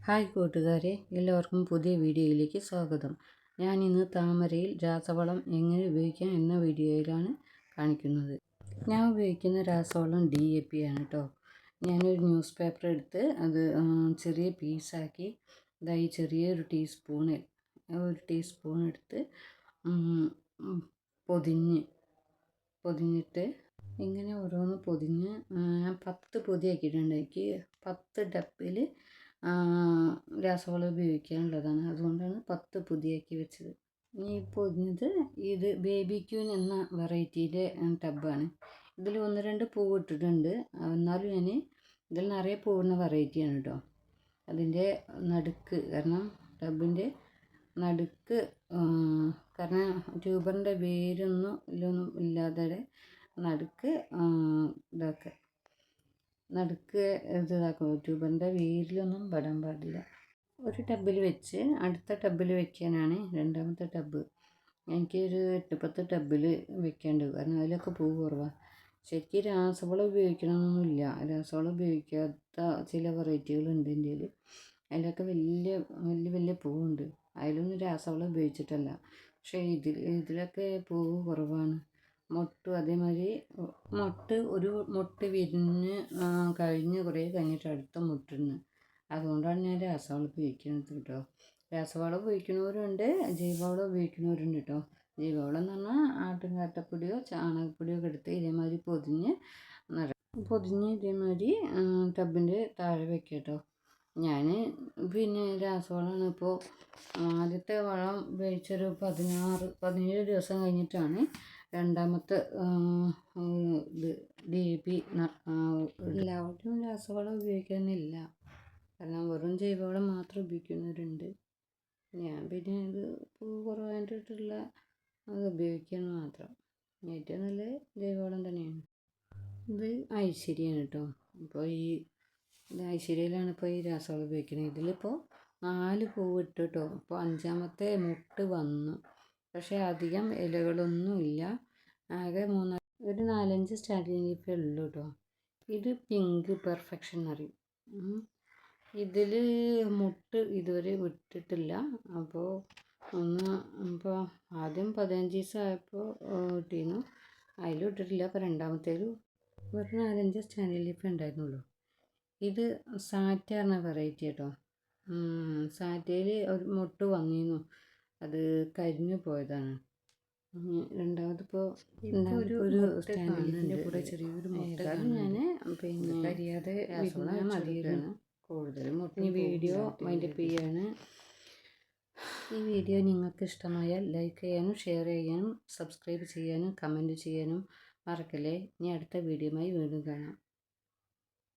Hi കൂട്ടുകാരെ, എല്ലാവർക്കും പുതിയ വീഡിയോയിലേക്ക് സ്വാഗതം. ഞാനിന്ന് താമരയിൽ രാസവളം എങ്ങനെ ഉപയോഗിക്കാം എന്ന വീഡിയോയിലാണ് കാണിക്കുന്നത്. ഞാൻ ഉപയോഗിക്കുന്ന രാസവളം DAP ആണ് കേട്ടോ. ഞാനൊരു ന്യൂസ് പേപ്പർ എടുത്ത് അത് ചെറിയ പീസാക്കി ഇതായി ചെറിയൊരു ടീസ്പൂൺ എടുത്ത് പൊതിഞ്ഞിട്ട് ഇങ്ങനെ ഓരോന്ന് പൊതിഞ്ഞ് ഞാൻ 10 പൊതിയാക്കിയിട്ടുണ്ട്. എനിക്ക് 10 ഡപ്പിൽ രാസവളം ഉപയോഗിക്കാനുള്ളതാണ്. അതുകൊണ്ടാണ് 10 പൊതിയാക്കി വെച്ചത്. ഇനി പൊതിഞ്ഞത് ഇത് ബേബി ക്യൂൻ എന്ന വെറൈറ്റിയുടെ ടബാണ്. ഇതിൽ 1-2 പൂവ് ഇട്ടിട്ടുണ്ട്. എന്നാലും ഞാൻ ഇതിൽ നിറയെ പൂവുന്ന വെറൈറ്റിയാണ് കേട്ടോ. അതിൻ്റെ നടുക്ക് കാരണം ടബിൻ്റെ നടുക്ക് കാരണം ട്യൂബറിൻ്റെ വേരൊന്നും ഇല്ലാതെ നടുക്ക് ഇതാക്കും. ട്യൂബറിൻ്റെ വേരിലൊന്നും പെടാൻ പാടില്ല. ഒരു ടബിൽ വെച്ച് അടുത്ത ടബിൽ വെക്കാനാണ് രണ്ടാമത്തെ ടബ്. എനിക്കൊരു 8-10 ടബിൽ വെക്കാണ്ട്, കാരണം അതിലൊക്കെ പൂവ് കുറവാണ്. ശരിക്കും രാസവളം ഉപയോഗിക്കണമെന്നൊന്നുമില്ല. രാസവളം ഉപയോഗിക്കാത്ത ചില വെറൈറ്റികളുണ്ട് ഇന്ത്യയിൽ. അതിലൊക്കെ വലിയ പൂവുണ്ട്. അതിലൊന്നും രാസവളം ഉപയോഗിച്ചിട്ടല്ല. പക്ഷേ ഇതിലൊക്കെ പൂവ് കുറവാണ്. അതേമാതിരി ഒരു മൊട്ട് വിരിഞ്ഞ് കഴിഞ്ഞ് കുറേ കഴിഞ്ഞിട്ട് അടുത്ത മൊട്ടിടുന്നു. അതുകൊണ്ടാണ് ഞാൻ രാസവളം ഉപയോഗിക്കുന്നത് കേട്ടോ. രാസവളം ഉപയോഗിക്കുന്നവരുണ്ട്, ജൈവവളം ഉപയോഗിക്കുന്നവരുണ്ട് കേട്ടോ. ജൈവവളം എന്ന് പറഞ്ഞാൽ ആട്ടുംകാട്ടപ്പൊടിയോ ചാണകപ്പൊടിയോ ഒക്കെ എടുത്ത് ഇതേമാതിരി പൊതിഞ്ഞ് ഇതേമാതിരി ടബിൻ്റെ താഴെ വെക്കുക കേട്ടോ. ഞാൻ രാസവളമാണ് ഇപ്പോൾ ആദ്യത്തെ വളം ഉപയോഗിച്ചൊരു 17 ദിവസം കഴിഞ്ഞിട്ടാണ് രണ്ടാമത്തെ DAP. എല്ലാവരും രാസവളം ഉപയോഗിക്കുന്നില്ല, കാരണം വെറും ജൈവവളം മാത്രം ഉപയോഗിക്കുന്നവരുണ്ട്. ഞാൻ ഇത് പൂവ് കുറവായിട്ടുള്ള അത് ഉപയോഗിക്കുന്നത് മാത്രം. ഏറ്റവും നല്ല ജൈവവളം തന്നെയാണ്. ഇത് ഐശ്വര്യയാണ് കേട്ടോ. ഇപ്പോൾ ഇത് ഐശ്വര്യയിലാണ് ഇപ്പോൾ ഈ രാസവളം ഉപയോഗിക്കുന്നത്. ഇതിലിപ്പോൾ 4 പൂവ് ഇട്ടു കേട്ടോ. ഇപ്പോൾ 5ാമത്തെ മുട്ട് വന്നു. പക്ഷേ അധികം ഇലകളൊന്നുമില്ല. ആകെ ഒരു 4-5 സ്റ്റാൻഡിങ് ലീഫേ ഉള്ളൂ കേട്ടോ. ഇത് പിങ്ക് പെർഫെക്ഷൻ അറിയും. ഇതിൽ മുട്ട് ഇതുവരെ വിട്ടിട്ടില്ല. അപ്പോൾ ആദ്യം 15 ദിവസം ആയപ്പോൾ ഇട്ടിരുന്നു, അതിലും ഇട്ടിട്ടില്ല. അപ്പോൾ രണ്ടാമത്തേലും ഒരു 4-5 സ്റ്റാൻഡിങ് ലീഫേ ഉണ്ടായിരുന്നുള്ളൂ. ഇത് സാറ്റ എന്ന വെറൈറ്റി കേട്ടോ. സാറ്റയിൽ ഒരു മുട്ട് വന്നിരുന്നു, അത് കരിഞ്ഞു പോയതാണ്. രണ്ടാമതിപ്പോൾ ഒരു സ്റ്റാൻഡിൻ്റെ കൂടെ ചെറിയൊരു മുട്ട ഞാൻ കരിയാതെ മതിയായിരുന്നു. കൂടുതലും മുട്ട വീഡിയോ വൈൻഡപ്പ് ചെയ്യാണ്. ഈ വീഡിയോ നിങ്ങൾക്ക് ഇഷ്ടമായാൽ ലൈക്ക് ചെയ്യാനും ഷെയർ ചെയ്യാനും സബ്സ്ക്രൈബ് ചെയ്യാനും കമൻറ്റ് ചെയ്യാനും മറക്കല്ലേ. ഇനി അടുത്ത വീഡിയോയുമായി വീണ്ടും കാണാം.